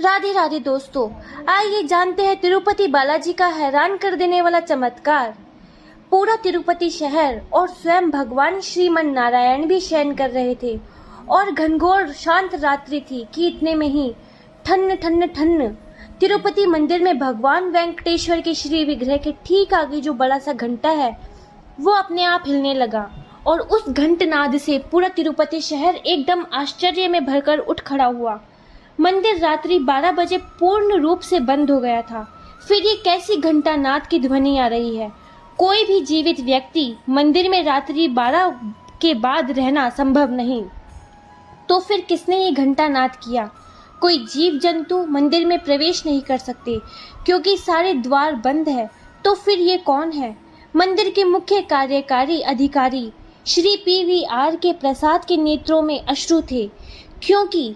राधे राधे दोस्तों, आइए जानते हैं तिरुपति बालाजी का हैरान कर देने वाला चमत्कार। पूरा तिरुपति शहर और स्वयं भगवान श्रीमन नारायण भी शयन कर रहे थे और घनघोर शांत रात्रि थी कि इतने में ही ठन्न ठन्न ठन्न तिरुपति मंदिर में भगवान वेंकटेश्वर के श्री विग्रह के ठीक आगे जो बड़ा सा घंटा है वो अपने आप हिलने लगा और उस घंटनाद से पूरा तिरुपति शहर एकदम आश्चर्य में भरकर उठ खड़ा हुआ। मंदिर रात्रि 12 बजे पूर्ण रूप से बंद हो गया था। फिर ये कैसी घंटानाद की ध्वनि आ रही है? कोई भी जीवित व्यक्ति मंदिर में रात्रि 12 के बाद रहना संभव नहीं। तो फिर किसने ये घंटानाद किया? कोई जीव जंतु मंदिर में प्रवेश नहीं कर सकते क्योंकि सारे द्वार बंद है। तो फिर ये कौन है? मंदिर के मुख्य कार्यकारी अधिकारी श्री PVR के प्रसाद के नेत्रों में अश्रु थे, क्योंकि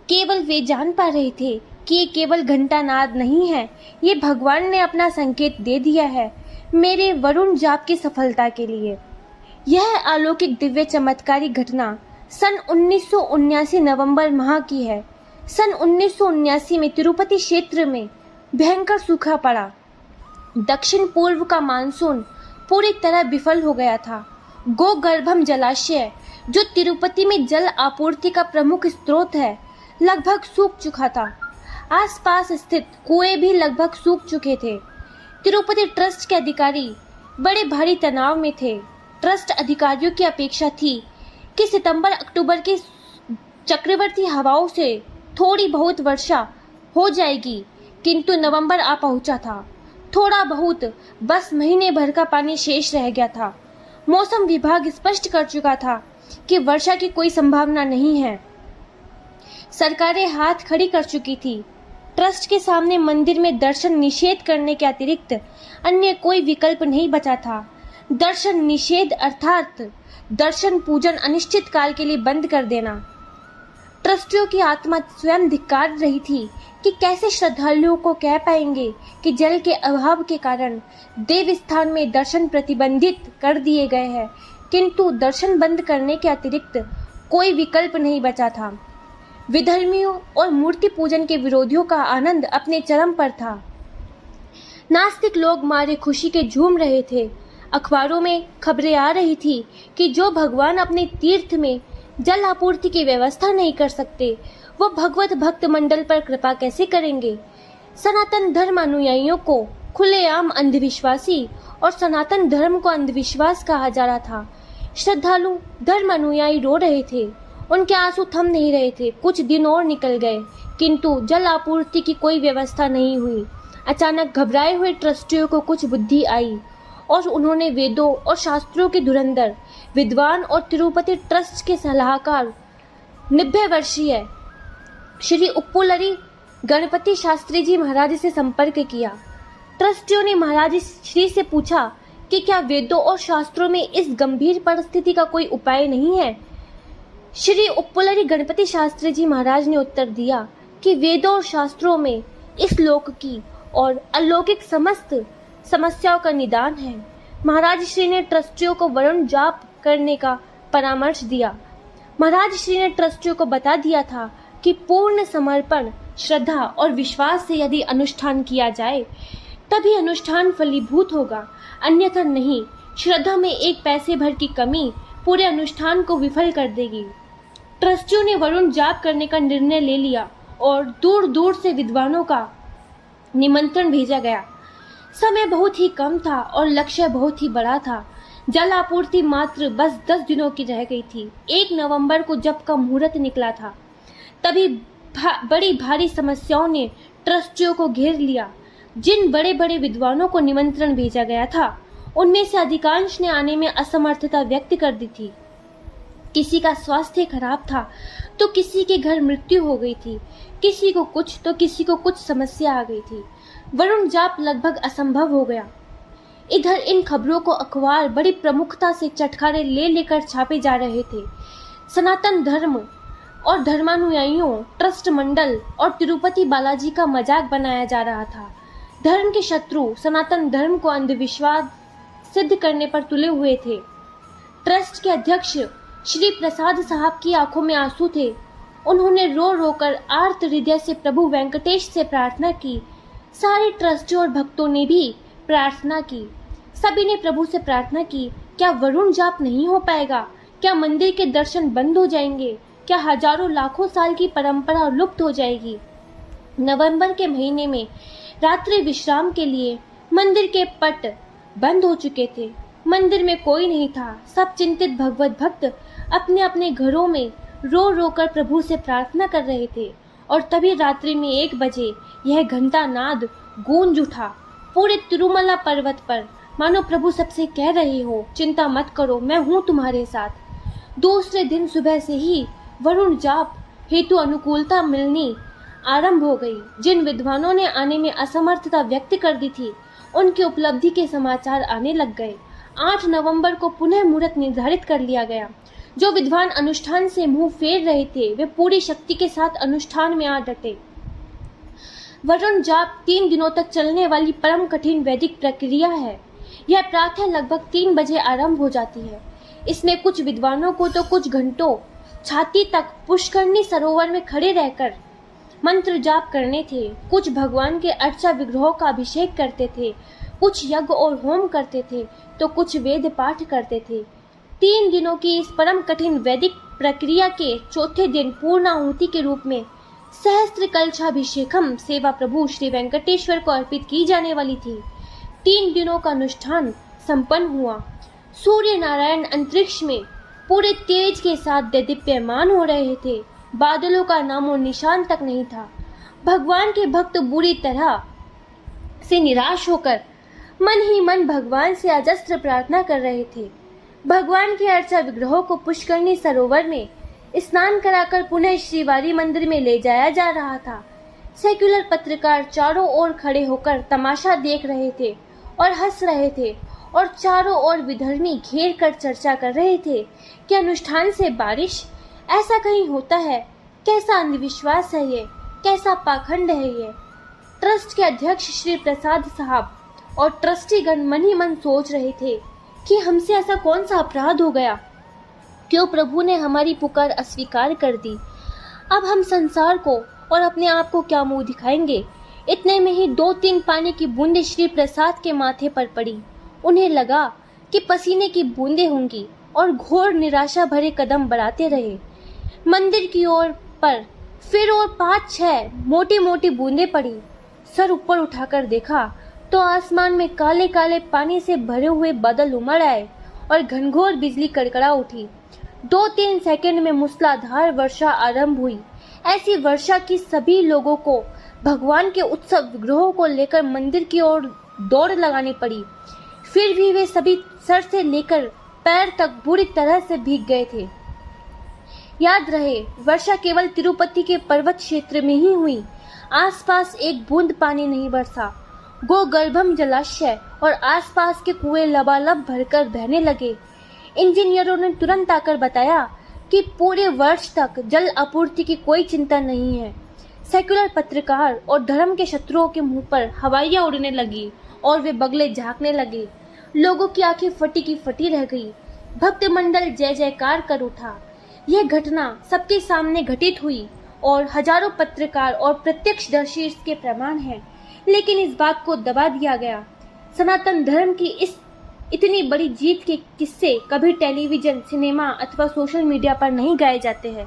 केवल वे जान पा रहे थे कि ये केवल घंटानाद नहीं है, ये भगवान ने अपना संकेत दे दिया है मेरे वरुण जाप की सफलता के लिए। यह अलौकिक दिव्य चमत्कारी घटना सन 1979 नवंबर माह की है। सन 1979 में तिरुपति क्षेत्र में भयंकर सूखा पड़ा। दक्षिण पूर्व का मानसून पूरी तरह विफल हो गया था। गोगर्भम जलाशय, जो तिरुपति में जल आपूर्ति का प्रमुख स्रोत है, लगभग सूख चुका था। आसपास स्थित कुएं भी लगभग सूख चुके थे। तिरुपति ट्रस्ट के अधिकारी बड़े भारी तनाव में थे। ट्रस्ट अधिकारियों की अपेक्षा थी कि सितंबर-अक्टूबर की चक्रवर्ती हवाओं से थोड़ी बहुत वर्षा हो जाएगी, किंतु नवंबर आ पहुंचा था। थोड़ा बहुत, बस महीने भर का पानी शेष रह गया था। मौसम विभाग स्पष्ट कर चुका था कि वर्षा की कोई संभावना नहीं है। सरकारें हाथ खड़ी कर चुकी थी। ट्रस्ट के सामने मंदिर में दर्शन निषेध करने के अतिरिक्त अन्य कोई विकल्प नहीं बचा था। दर्शन निषेध अर्थात दर्शन पूजन अनिश्चित काल के लिए बंद कर देना। ट्रस्टियों की आत्मा स्वयं धिक्कार रही थी कि कैसे श्रद्धालुओं को कह पाएंगे कि जल के अभाव के कारण देव स्थान में दर्शन प्रतिबंधित कर दिए गए हैं, किंतु दर्शन बंद करने के अतिरिक्त कोई विकल्प नहीं बचा था। विधर्मियों और मूर्ति पूजन के विरोधियों का आनंद अपने चरम पर था। नास्तिक लोग मारे खुशी के झूम रहे थे। अखबारों में खबरें आ रही थी कि जो भगवान अपने तीर्थ में जल आपूर्ति की व्यवस्था नहीं कर सकते, वो भगवत भक्त मंडल पर कृपा कैसे करेंगे? सनातन धर्म अनुयायियों को खुलेआम अंधविश्वासी और सनातन धर्म को अंधविश्वास कहा जा रहा था। श्रद्धालु धर्म अनुयायी रो रहे थे, उनके आंसू थम नहीं रहे थे। कुछ दिन और निकल गए, किंतु जल आपूर्ति की कोई व्यवस्था नहीं हुई। अचानक घबराए हुए ट्रस्टियों को कुछ बुद्धि आई और उन्होंने वेदों और शास्त्रों के धुरंधर विद्वान और तिरुपति ट्रस्ट के सलाहकार 90 वर्षीय श्री उप्पुलरी गणपति शास्त्री जी महाराज से संपर्क किया। ट्रस्टियों ने महाराज श्री से पूछा कि क्या वेदों और शास्त्रों में इस गंभीर परिस्थिति का कोई उपाय नहीं है? श्री उप्पुलरी गणपति शास्त्री जी महाराज ने उत्तर दिया कि वेदों और शास्त्रों में इस लोक की और अलौकिक समस्त समस्याओं का निदान है। महाराज श्री ने ट्रस्टियों को वरुण जाप करने का परामर्श दिया। महाराज श्री ने ट्रस्टियों को बता दिया था कि पूर्ण समर्पण, श्रद्धा और विश्वास से यदि अनुष्ठान किया जाए तभी अनुष्ठान फलीभूत होगा, अन्यथा नहीं। श्रद्धा में एक पैसे भर की कमी पूरे अनुष्ठान को विफल कर देगी। ट्रस्टियों ने वरुण जाप करने का निर्णय ले लिया और दूर दूर से विद्वानों का निमंत्रण भेजा गया। समय बहुत ही कम था और लक्ष्य बहुत ही बड़ा था। जल आपूर्ति मात्र बस 10 दिनों की रह गई थी। 1 नवंबर को जब का मुहूर्त निकला था, तभी बड़ी भारी समस्याओं ने ट्रस्टियों को घेर लिया। जिन बड़े बड़े विद्वानों को निमंत्रण भेजा गया था, उनमें से अधिकांश ने आने में असमर्थता व्यक्त कर दी थी। किसी का स्वास्थ्य खराब था तो किसी के घर मृत्यु हो गई थी, किसी को कुछ तो किसी को कुछ समस्या आ गई थी। वरुण जाप लगभग असंभव हो गया। इधर इन खबरों को अखबार बड़ी प्रमुखता से चटखारे ले लेकर छापे जा रहे थे। सनातन धर्म और धर्मानुयायियों, ट्रस्ट मंडल और तिरुपति बालाजी का मजाक बनाया जा रहा था। धर्म के शत्रु सनातन धर्म को अंधविश्वास सिद्ध करने पर तुले हुए थे। ट्रस्ट के अध्यक्ष श्री प्रसाद साहब की आंखों में आंसू थे उन्होंने रो रो कर आर्त हृदय से प्रभु वेंकटेश से प्रार्थना की। सारे ट्रस्टियों और भक्तों ने भी प्रार्थना की। सभी ने प्रभु से प्रार्थना की, क्या वरुण जाप नहीं हो पाएगा? क्या मंदिर के दर्शन बंद हो जाएंगे? क्या हजारों लाखों साल की परंपरा लुप्त हो जाएगी? नवंबर के महीने में रात्रि विश्राम के लिए मंदिर के पट बंद हो चुके थे। मंदिर में कोई नहीं था। सब चिंतित भगवत भक्त अपने अपने घरों में रो रो कर प्रभु से प्रार्थना कर रहे थे। और तभी रात्रि में 1 बजे यह घंटा नाद गूंज उठा पूरे तिरुमला पर्वत पर, मानो प्रभु सबसे कह रहे हो, चिंता मत करो, मैं हूँ तुम्हारे साथ। दूसरे दिन सुबह से ही वरुण जाप हेतु अनुकूलता मिलनी आरंभ हो गई। जिन विद्वानों ने आने में असमर्थता व्यक्त कर दी थी, उनकी उपलब्धि के समाचार आने लग गए। 8 नवंबर को पुनः मुहूर्त निर्धारित कर लिया गया। जो विद्वान अनुष्ठान से मुंह फेर रहे थे, वे पूरी शक्ति के साथ अनुष्ठान में आ डटे। वरुण जाप 3 दिनों तक चलने वाली परम कठिन वैदिक प्रक्रिया है। यह प्रातः लगभग 3 बजे आरंभ हो जाती है। इसमें कुछ विद्वानों को तो कुछ घंटों छाती तक पुष्करणी सरोवर में खड़े रहकर मंत्र जाप करने थे। कुछ भगवान के अर्चा विग्रहों का अभिषेक करते थे, कुछ यज्ञ और होम करते थे, तो कुछ वेद पाठ करते थे। 3 दिनों की इस परम कठिन वैदिक प्रक्रिया के चौथे दिन पूर्णाहुति के रूप में सहस्त्र कलशाभिषेकम सेवा प्रभु श्री वेंकटेश्वर को अर्पित की जाने वाली थी। 3 दिनों का अनुष्ठान संपन्न हुआ। सूर्य नारायण अंतरिक्ष में पूरे तेज के साथ देदीप्यमान हो रहे थे। बादलों का नामो निशान तक नहीं था। भगवान के भक्त बुरी तरह से निराश होकर मन ही मन भगवान से अजस्त्र प्रार्थना कर रहे थे। भगवान के अर्चा विग्रहों को पुष्करणी सरोवर में स्नान कराकर पुनः श्रीवारी मंदिर में ले जाया जा रहा था। सेक्युलर पत्रकार चारों ओर खड़े होकर तमाशा देख रहे थे और हंस रहे थे, और चारों ओर विधर्मी घेर कर चर्चा कर रहे थे कि अनुष्ठान से बारिश, ऐसा कहीं होता है? कैसा अंधविश्वास है ये? कैसा पाखंड है ये? ट्रस्ट के अध्यक्ष श्री प्रसाद साहब और ट्रस्टीगण मन ही मन सोच रहे थे कि हमसे ऐसा कौन सा अपराध हो गया? क्यों प्रभु ने हमारी पुकार अस्वीकार कर दी? अब हम संसार को और अपने आप को क्या मुंह दिखाएंगे? इतने में ही 2-3 पानी की बूंदें श्री प्रसाद के माथे पर पड़ी। उन्हें लगा कि पसीने की बूंदें होंगी, और घोर निराशा भरे कदम बढ़ाते रहे। मंदिर की ओर पर फिर और 5-6 मोटी मोटी बूंदें पड़ी। सर ऊपर उठाकर देखा तो आसमान में काले काले पानी से भरे हुए बादल उमड़ आए और घनघोर बिजली कड़कड़ा उठी। 2-3 सेकंड में मूसलाधार वर्षा आरंभ हुई। ऐसी वर्षा की सभी लोगों को भगवान के उत्सव विग्रहों को लेकर मंदिर की ओर दौड़ लगानी पड़ी। फिर भी वे सभी सर से लेकर पैर तक बुरी तरह से भीग गए थे। याद रहे, वर्षा केवल तिरुपति के पर्वत क्षेत्र में ही हुई। आसपास एक बूंद पानी नहीं बरसा। गोगर्भम जलाशय और आसपास के कुएं लबालब भरकर बहने लगे। इंजीनियरों ने तुरंत आकर बताया कि पूरे वर्ष तक जल आपूर्ति की कोई चिंता नहीं है। सेक्युलर पत्रकार और धर्म के शत्रुओं के मुंह पर हवाइयां उड़ने लगी और वे बगले झांकने लगे। लोगों की आंखें फटी की फटी रह गई। भक्त मंडल जय जयकार कर उठा। यह घटना सबके सामने घटित हुई और हजारों पत्रकार और प्रत्यक्षदर्शी इसके प्रमाण हैं। लेकिन इस बात को दबा दिया गया। सनातन धर्म की इस इतनी बड़ी जीत के किस्से कभी टेलीविजन, सिनेमा अथवा सोशल मीडिया पर नहीं गाए जाते हैं।